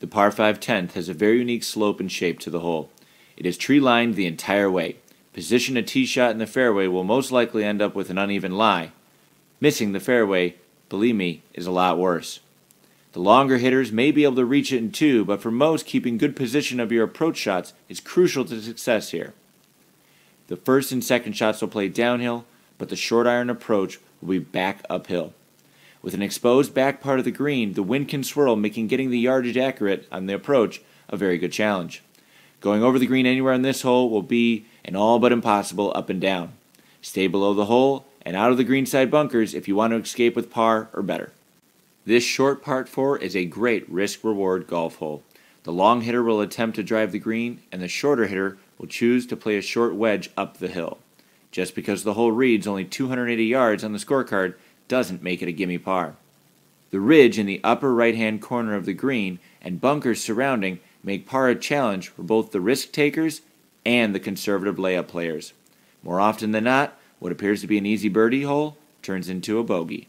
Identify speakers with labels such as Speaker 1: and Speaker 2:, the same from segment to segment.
Speaker 1: The par 5 10th has a very unique slope and shape to the hole. It is tree-lined the entire way. Position a tee shot in the fairway will most likely end up with an uneven lie. Missing the fairway, believe me, is a lot worse. The longer hitters may be able to reach it in two, but for most, keeping good position of your approach shots is crucial to success here. The first and second shots will play downhill, but the short iron approach will be back uphill. With an exposed back part of the green, the wind can swirl, making getting the yardage accurate on the approach a very good challenge. Going over the green anywhere on this hole will be an all but impossible up and down. Stay below the hole and out of the greenside bunkers if you want to escape with par or better. This short par 4 is a great risk-reward golf hole. The long hitter will attempt to drive the green, and the shorter hitter will choose to play a short wedge up the hill. Just because the hole reads only 280 yards on the scorecard doesn't make it a gimme par. The ridge in the upper right-hand corner of the green and bunkers surrounding make par a challenge for both the risk-takers and the conservative layup players. More often than not, what appears to be an easy birdie hole turns into a bogey.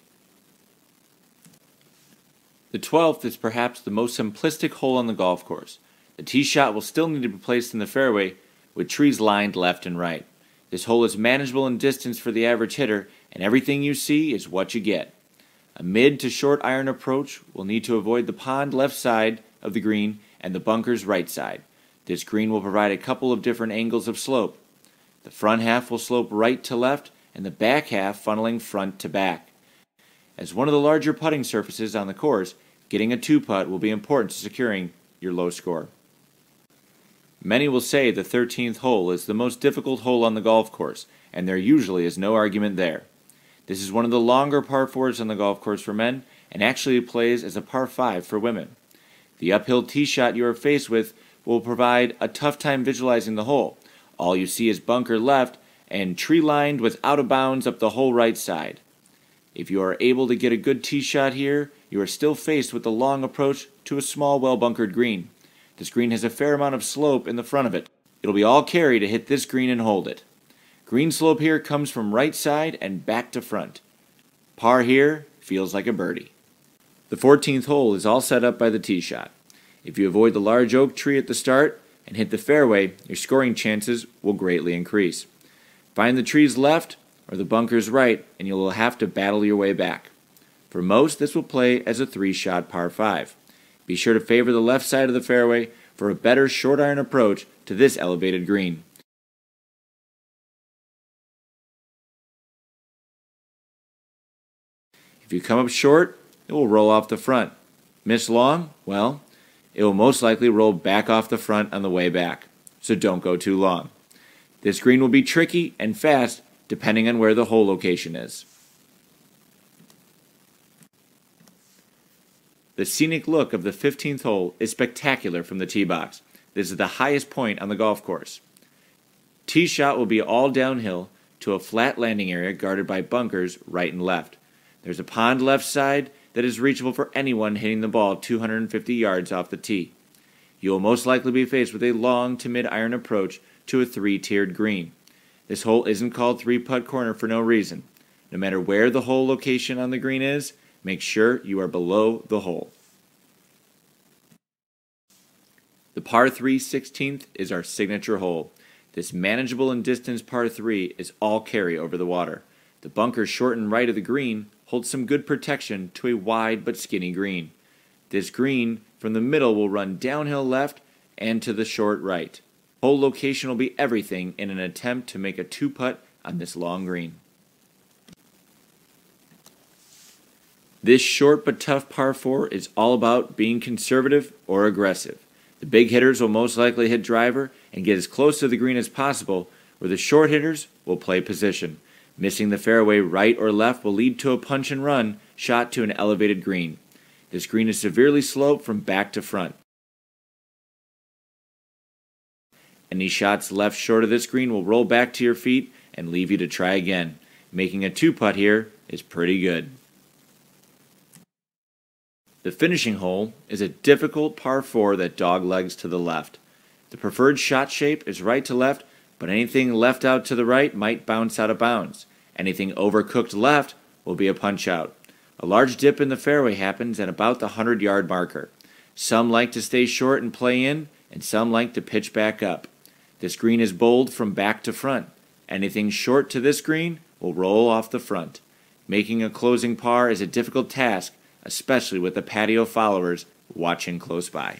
Speaker 1: The 12th is perhaps the most simplistic hole on the golf course. The tee shot will still need to be placed in the fairway with trees lined left and right. This hole is manageable in distance for the average hitter, and everything you see is what you get. A mid to short iron approach will need to avoid the pond left side of the green and the bunker's right side. This green will provide a couple of different angles of slope. The front half will slope right to left and the back half funneling front to back. As one of the larger putting surfaces on the course, getting a 2-putt will be important to securing your low score. Many will say the 13th hole is the most difficult hole on the golf course, and there usually is no argument there. This is one of the longer par 4s on the golf course for men, and actually plays as a par 5 for women. The uphill tee shot you are faced with will provide a tough time visualizing the hole. All you see is bunker left and tree lined with out of bounds up the whole right side. If you are able to get a good tee shot here, you are still faced with the long approach to a small well-bunkered green. This green has a fair amount of slope in the front of it. It'll be all carry to hit this green and hold it. Green slope here comes from right side and back to front. Par here feels like a birdie. The 14th hole is all set up by the tee shot. If you avoid the large oak tree at the start and hit the fairway, your scoring chances will greatly increase. Find the trees left or the bunkers right, and you will have to battle your way back. For most, this will play as a 3-shot par 5. Be sure to favor the left side of the fairway for a better short iron approach to this elevated green. If you come up short, it will roll off the front. Miss long? Well, it will most likely roll back off the front on the way back, so don't go too long. This green will be tricky and fast depending on where the hole location is. The scenic look of the 15th hole is spectacular from the tee box. This is the highest point on the golf course. Tee shot will be all downhill to a flat landing area guarded by bunkers right and left. There's a pond left side that is reachable for anyone hitting the ball 250 yards off the tee. You will most likely be faced with a long to mid-iron approach to a 3-tiered green. This hole isn't called 3-putt corner for no reason. No matter where the hole location on the green is, make sure you are below the hole. The par 3 16th is our signature hole. This manageable in distance par 3 is all carry over the water. The bunker short and right of the green holds some good protection to a wide but skinny green. This green from the middle will run downhill left and to the short right. Hole location will be everything in an attempt to make a 2-putt on this long green. This short but tough par 4 is all about being conservative or aggressive. The big hitters will most likely hit driver and get as close to the green as possible, where the short hitters will play position. Missing the fairway right or left will lead to a punch and run shot to an elevated green. This green is severely sloped from back to front. Any shots left short of this green will roll back to your feet and leave you to try again. Making a 2-putt here is pretty good. The finishing hole is a difficult par 4 that doglegs to the left. The preferred shot shape is right to left, but anything left out to the right might bounce out of bounds. Anything overcooked left will be a punch out. A large dip in the fairway happens at about the 100-yard marker. Some like to stay short and play in, and some like to pitch back up. This green is bowled from back to front. Anything short to this green will roll off the front. Making a closing par is a difficult task, especially with the patio followers watching close by.